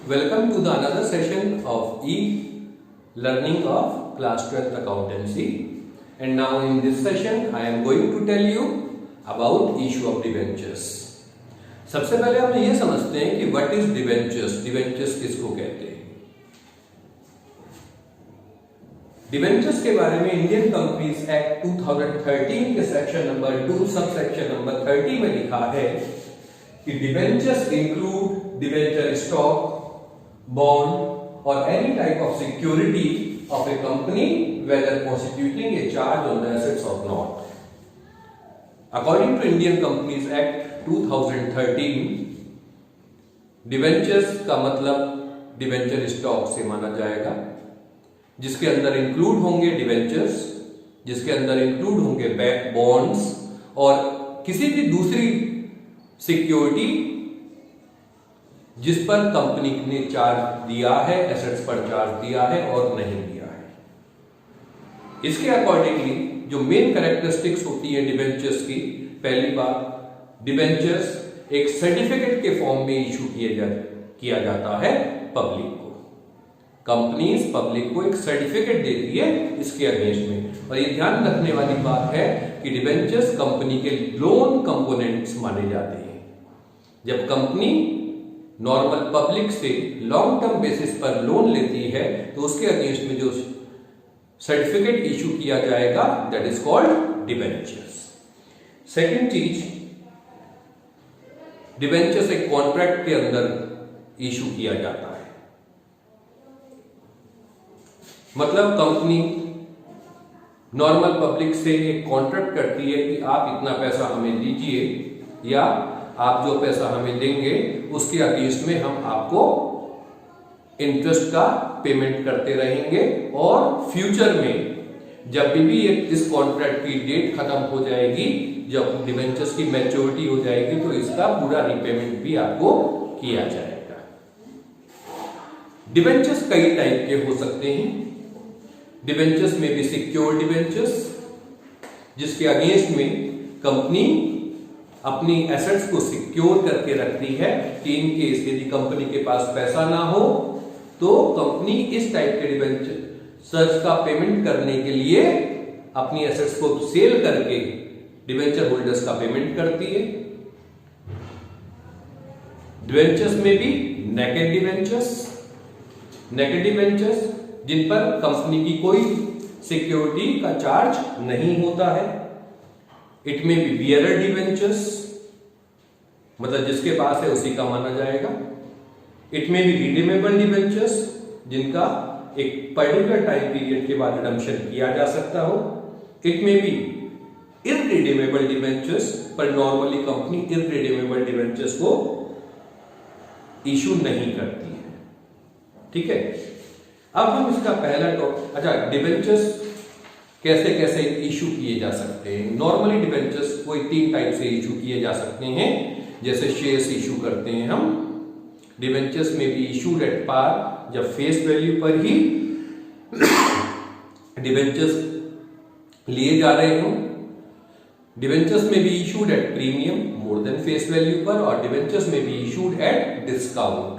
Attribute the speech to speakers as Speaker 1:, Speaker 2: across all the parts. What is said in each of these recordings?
Speaker 1: Welcome to the another session of e-learning of class 12th accountancy. And now in this session I am going to tell you about issue of debentures. सबसे पहले हम ये समझते हैं कि what is debentures? Debentures किसको कहते हैं? डिवेंचर्स के बारे में इंडियन कंपनीज एक्ट 2013 के section number 2 sub section number 30 में लिखा है कि debentures include debenture stock, bond or any type of security of a company whether constituting a charge on the assets or not. According to Indian Companies Act 2013, debentures का मतलब debenture stock से माना जाएगा जिसके अंदर इंक्लूड होंगे debentures, जिसके अंदर इंक्लूड होंगे बॉन्ड्स और किसी भी दूसरी सिक्योरिटी जिस पर कंपनी ने चार्ज दिया है, एसेट्स पर चार्ज दिया है और नहीं दिया है। इसके अकॉर्डिंगली जो मेन कैरेक्टरिस्टिक्स होती है डिवेंचर्स की, पहली बात, डिवेंचर्स एक सर्टिफिकेट के फॉर्म में इशू किया जाता है पब्लिक को। कंपनीज पब्लिक को एक सर्टिफिकेट देती है इसके अगेंस्ट में। और ये ध्यान रखने वाली बात है कि डिवेंचर्स कंपनी के लोन कंपोनेंट्स माने जाते हैं। जब कंपनी नॉर्मल पब्लिक से लॉन्ग टर्म बेसिस पर लोन लेती है तो उसके अगेंस्ट में जो सर्टिफिकेट इशू किया जाएगा that is called debentures. Second चीज, डिवेंचर्स एक कॉन्ट्रैक्ट के अंदर इशू किया जाता है। मतलब कंपनी नॉर्मल पब्लिक से एक कॉन्ट्रैक्ट करती है कि आप इतना पैसा हमें दीजिए या आप जो पैसा हमें देंगे उसके अगेंस्ट में हम आपको इंटरेस्ट का पेमेंट करते रहेंगे और फ्यूचर में जब भी इस कॉन्ट्रैक्ट की डेट खत्म हो जाएगी, जब डिवेंचर्स की मैच्योरिटी हो जाएगी तो इसका पूरा रिपेमेंट भी आपको किया जाएगा। डिवेंचर्स कई टाइप के हो सकते हैं। डिवेंचर्स में भी सिक्योर डिवेंचर्स जिसके अगेंस्ट में कंपनी अपनी एसेट्स को सिक्योर करके रखती है कि इन केस यदि कंपनी के पास पैसा ना हो तो कंपनी इस टाइप के डिवेंचर्स का पेमेंट करने के लिए अपनी एसेट्स को सेल करके डिवेंचर होल्डर्स का पेमेंट करती है। डिवेंचर्स में भी नेकेड डिवेंचर्स जिन पर कंपनी की कोई सिक्योरिटी का चार्ज नहीं होता है। इट में बी बियरर डिवेंचर्स, मतलब जिसके पास है उसी का माना जाएगा। इट में बी रिडीमेबल डिवेंचर्स जिनका एक पर्टिकुलर टाइम पीरियड के बाद रिडम्पशन किया जा सकता हो। इट में बी इररिडीमेबल डिवेंचर्स, पर नॉर्मली कंपनी इररिडीमेबल डिवेंचर्स को इशू नहीं करती है। ठीक है, अब हम इसका पहला डिवेंचर्स कैसे कैसे इशू किए जा सकते हैं। नॉर्मली डिवेंचर्स कोई 3 टाइप से इशू किए जा सकते हैं। जैसे शेयर्स इशू करते हैं हम, डिवेंचर्स में भी इशूड एट पार, जब फेस वैल्यू पर ही डिवेंचर्स लिए जा रहे हो। डिवेंचर्स में भी issued at premium more than face value पर, और डिवेंचर्स में भी issued at discount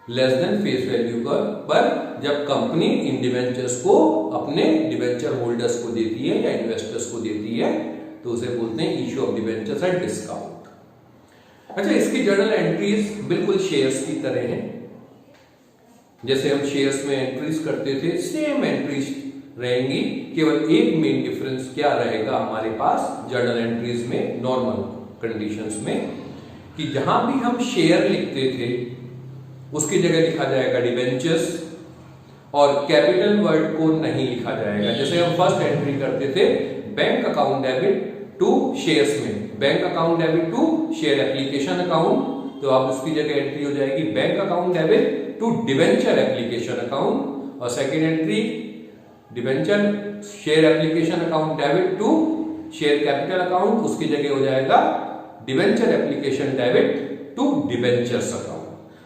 Speaker 1: less than face value पर जब कंपनी इन डिवेंचर्स को अपने डिवेंचर होल्डर्स को देती है या इन्वेस्टर्स को देती है तो उसे बोलते हैं issue of debentures at discount. अच्छा, इसकी जर्नल एंट्रीज बिल्कुल शेयर्स की तरह हैं। जैसे हम शेयर्स में एंट्रीज करते थे सेम एंट्रीज रहेंगी, केवल एक मेन डिफरेंस क्या रहेगा हमारे पास जर्नल एंट्रीज में नॉर्मल कंडीशंस में कि जहां भी हम शेयर लिखते थे उसकी जगह लिखा जाएगा डिवेंचर्स और कैपिटल वर्ड को नहीं लिखा जाएगा। जैसे हम फर्स्ट एंट्री करते थे bank account debit to shares में, bank account debit to share application account, तो अब उसकी जगह एंट्री हो जाएगी bank account debit to debenture application account. और second entry debenture share application account debit to share capital account, उसकी जगह हो जाएगा debenture application debit to debentures account.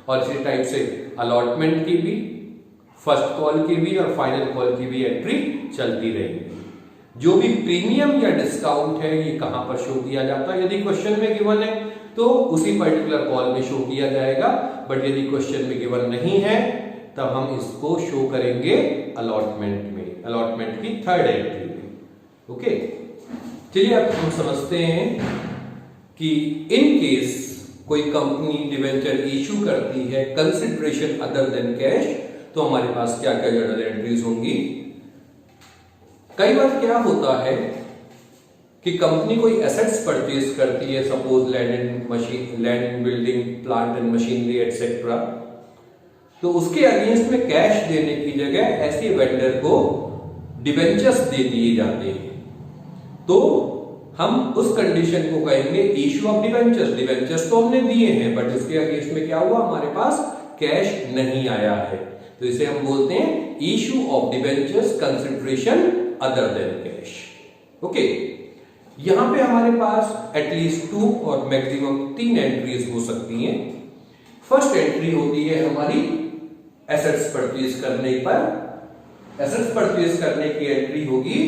Speaker 1: और इसी टाइप से अलॉटमेंट की भी, फर्स्ट कॉल की भी और फाइनल कॉल की भी एंट्री चलती रहेगी। जो भी प्रीमियम या डिस्काउंट है ये कहां पर शो किया जाता है। यदि क्वेश्चन में गिवन है तो उसी पर्टिकुलर कॉल में शो किया जाएगा। बट यदि क्वेश्चन में गिवन नहीं है तब हम इसको शो करेंगे अलॉटमेंट में, अलॉटमेंट की थर्ड एंट्री में। ओके, चलिए अब हम समझते हैं कि इन केस कोई कंपनी डिवेंचर इशू करती है कंसिडरेशन अदर देन कैश, तो हमारे पास क्या क्या जर्नल एंट्रीज होंगी। कई बार क्या होता है कि कंपनी कोई एसेट्स परचेज करती है, suppose land and machine, land and building, plant and machinery etcetera, तो उसके अगेंस्ट में कैश देने की जगह ऐसे वेंडर को डिवेंचर्स दे दिए जाते हैं, तो हम उस कंडीशन को कहेंगे इशू ऑफ डिवेंचर्स। डिवेंचर्स तो हमने दिए हैं बट इसके अगेंस्ट में क्या हुआ, हमारे पास कैश नहीं आया है, तो इसे हम बोलते हैं issue of debentures consideration other than cash. Okay, यहां पे हमारे पास एटलीस्ट 2 और मैक्सिमम 3 एंट्रीज हो सकती हैं। फर्स्ट एंट्री होती है हमारी एसेट्स परचेज करने पर। एसेट्स परचेज करने की एंट्री होगी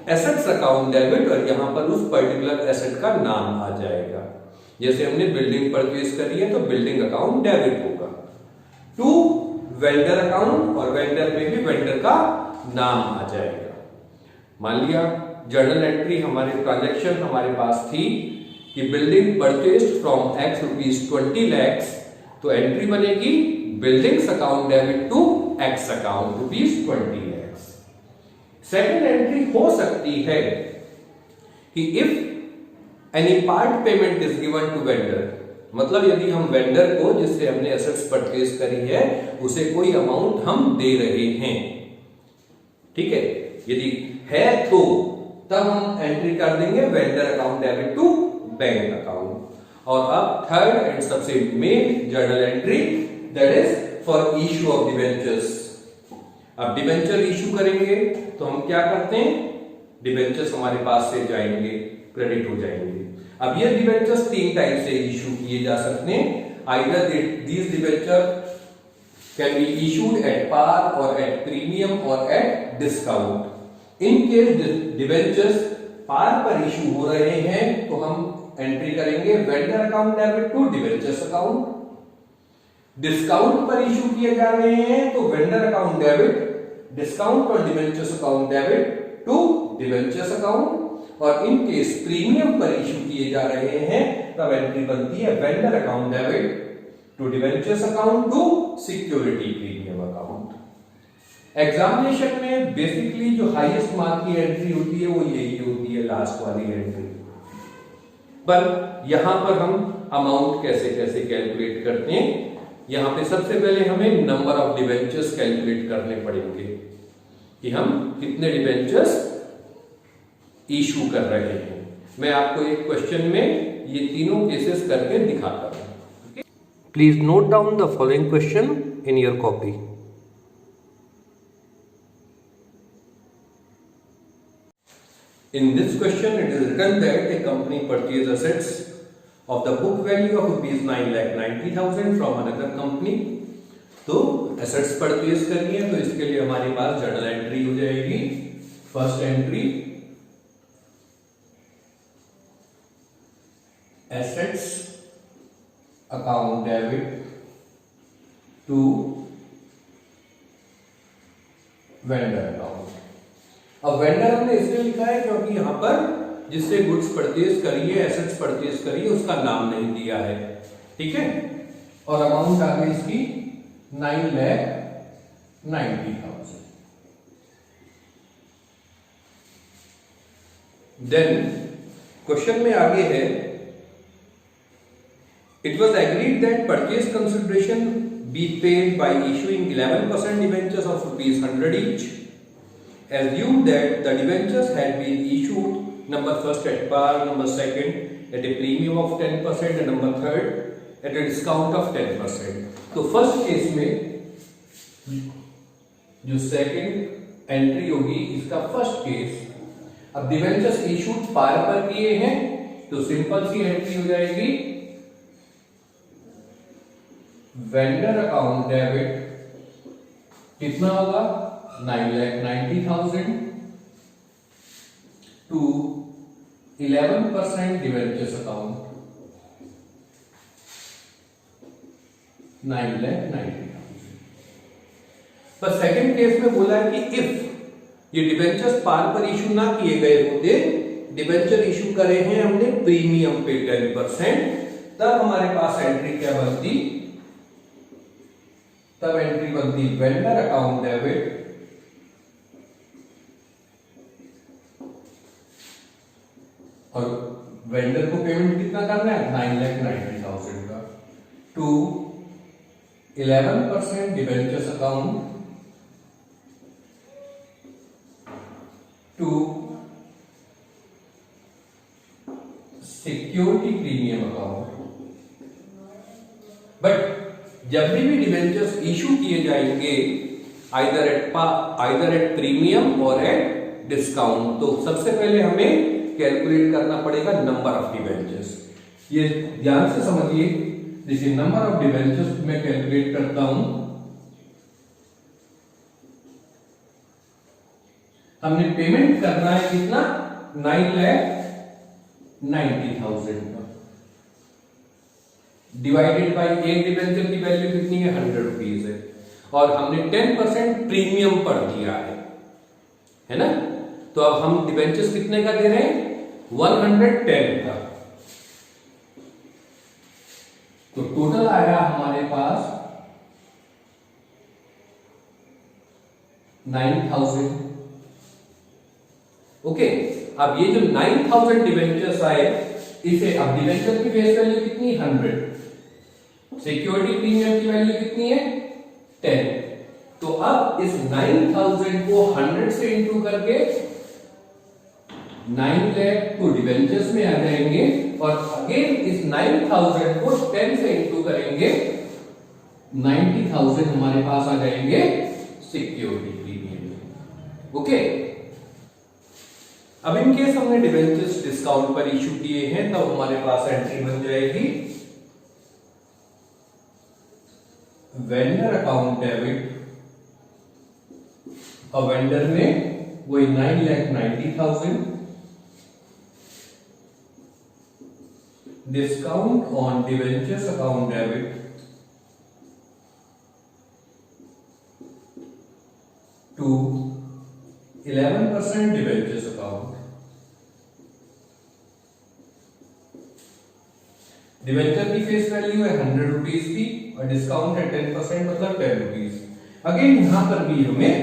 Speaker 1: एसेट्स अकाउंट डेबिट, और यहां पर उस पर्टिकुलर एसेट का नाम आ जाएगा। जैसे हमने बिल्डिंग परचेज करी है तो बिल्डिंग अकाउंट डेबिट होगा। 2 वेंडर अकाउंट, और वेंडर में भी वेंडर का नाम आ जाएगा। मान लिया जर्नल एंट्री हमारे ट्रांजैक्शन हमारे पास थी कि building purchased from x rupees 20 lakhs, तो एंट्री बनेगी buildings account debit to x account rupees 20 lakhs। Second entry हो सकती है कि if any part payment is given to vendor, मतलब यदि हम वेंडर को जिससे हमने एसेट्स परचेज करी है उसे कोई अमाउंट हम दे रहे हैं, ठीक है, यदि है तो तब हम एंट्री कर देंगे vendor account debit to bank account. और अब थर्ड एंड सबसे main journal entry that is for issue of debentures. अब डिवेंचर इशू करेंगे तो हम क्या करते हैं, डिवेंचर्स हमारे पास से जाएंगे, क्रेडिट हो जाएंगे। अब ये डिवेंचर्स 3 टाइप से इशू किए जा सकते हैं। Either these debenture can be issued at par or at premium और at discount. In case debentures par पर इशू हो रहे हैं तो हम एंट्री करेंगे vendor account debit to debentures account. Discount पर इशू किए जा रहे हैं तो वेंडर अकाउंट डेबिट, डिस्काउंट और debentures account debit to debentures account. और इन केस प्रीमियम पर इशू किए जा रहे हैं तब एंट्री बनती है vendor account debit to debentures account to security premium account. Examination में बेसिकली जो हाईएस्ट मार्क की एंट्री होती है वो यही होती है, लास्ट वाली एंट्री। पर यहां पर हम अमाउंट कैसे कैसे कैलकुलेट करते हैं, यहां पे सबसे पहले हमें नंबर ऑफ डिवेंचर्स कैलकुलेट करने पड़ेंगे कि हम कितने डिवेंचर्स इशू कर रहे हैं। मैं आपको एक क्वेश्चन में ये तीनों केसेस करके दिखाता हूं। Please note down the following question in your copy. In this question, it is written that a company purchased assets of the book value of rupees 9,90,000 from another company. तो assets purchase करनी है तो इसके लिए हमारे पास journal entry हो जाएगी। First entry assets account debit to vendor account। अब वेंडर हमने इसलिए लिखा है क्योंकि यहां पर जिससे गुड्स परचेज करी है, एसेट्स परचेज करी है, उसका नाम नहीं दिया है, ठीक है। और अमाउंट आ गई इसकी 9,90,000। देन क्वेश्चन में आगे है, it was agreed that purchase consideration be paid by issuing 11% debentures of ₹100 each। Assume that the debentures had been issued, number first at par, number second at a premium of 10% and number third at a discount of 10%। तो first case में जो second entry होगी इसका first case, अब debentures issued पार पर किए हैं तो सिंपल सी एंट्री हो जाएगी वेंडर अकाउंट डेबिट कितना होगा 9,90,000 to 11% डिवेंचर्स अकाउंट। 9,90,000। पर सेकंड केस में बोला है कि इफ ये डिबेंचर्स पार पर इशू ना किए गए होते, डिबेंचर इशू करे हैं हमने प्रीमियम पे 10%, तब हमारे पास एंट्री क्या बनती, तब एंट्री बनती वेंडर अकाउंट डेबिट और वेंडर को पेमेंट कितना करना है, 9,90,000 का, to 11% debentures account to security premium account. But जब भी डिबेंचर्स इशू किए जाएंगे आइदर एट प्रीमियम और एट डिस्काउंट, तो सबसे पहले हमें कैलकुलेट करना पड़ेगा नंबर ऑफ डिबेंचर्स। ये ध्यान से समझिए, देखिए नंबर ऑफ डिबेंचर्स मैं कैलकुलेट करता हूं। हमने पेमेंट करना है कितना, 9,90,000 का, डिवाइडेड बाय एक डिबेंचर की वैल्यू कितनी है, 100 रुपीज है, और हमने 10% प्रीमियम पर दिया है ना। तो अब हम डिबेंचर्स कितने का दे रहे हैं, 110 का। तो टोटल आया हमारे पास 9,000। ओके, अब ये जो 9,000 डिबेंचर्स आए, इसे अब डिबेंचर की फेस वैल्यू कितनी, 100, सिक्योरिटी प्रीमियम की वैल्यू कितनी है, 10। तो अब इस 9,000 को 100 से इंटू करके 9 लाख तो डिबेंचर्स में आ जाएंगे, और अगेन इस 9,000 को 10 से इंटू करेंगे, 90,000 हमारे पास आ जाएंगे सिक्योरिटी प्रीमियम में। ओके, अब इन केस हमने डिबेंचर्स डिस्काउंट पर इशू किए हैं, तब हमारे पास एंट्री बन जाएगी वेंडर अकाउंट डेबिट, और वेंडर में वही 9,90,000 discount on debentures account debit to 11% debentures account. Debenture की फेस वैल्यू है 100 रुपीज की, और डिस्काउंट है 10%, मतलब 10 रुपीज। अगेन यहां पर भी हमें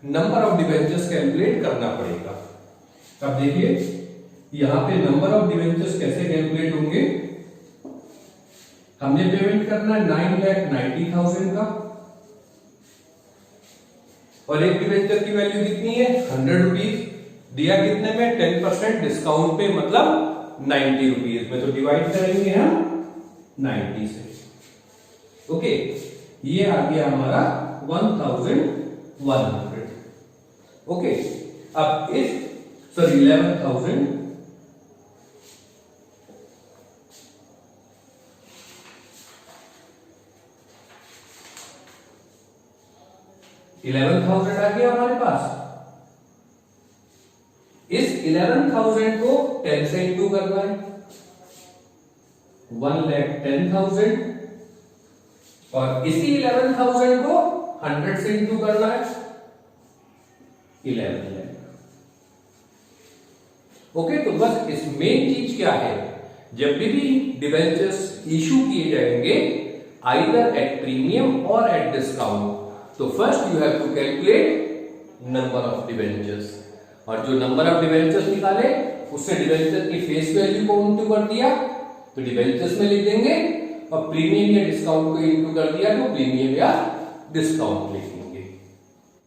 Speaker 1: नंबर ऑफ डिबेंचर्स कैलकुलेट करना पड़ेगा। अब देखिए यहां पे नंबर ऑफ डिबेंचर्स कैसे कैलकुलेट होंगे, हमने पेमेंट करना है 9,90,000 का, और एक डिबेंचर की वैल्यू कितनी है, 100 रुपीज, दिया कितने में, 10% डिस्काउंट पे, मतलब 90 रुपीज में। तो डिवाइड करेंगे हम 90 से। ओके, ये आ गया हमारा 1,100। ओके, अब इस 11,000 11,000 आ गया हमारे पास। इस 11,000 को 10 से इंटू करना है, 1,10,000, और इसी 11,000 को 100 से इंटू करना है, 11 लाख। ओके, तो बस इस मेन चीज क्या है, जब भी डिबेंचर्स इशू किए जाएंगे आइदर एट प्रीमियम और एट डिस्काउंट, तो first you have to calculate number of debentures, और जो नंबर ऑफ डिबेंचर्स निकाले उससे डिबेंचर की फेस वैल्यू को इंटू कर दिया तो डिबेंचर्स में लिख देंगे, और प्रीमियम या डिस्काउंट को इंटू कर दिया तो प्रीमियम या डिस्काउंट लिखेंगे।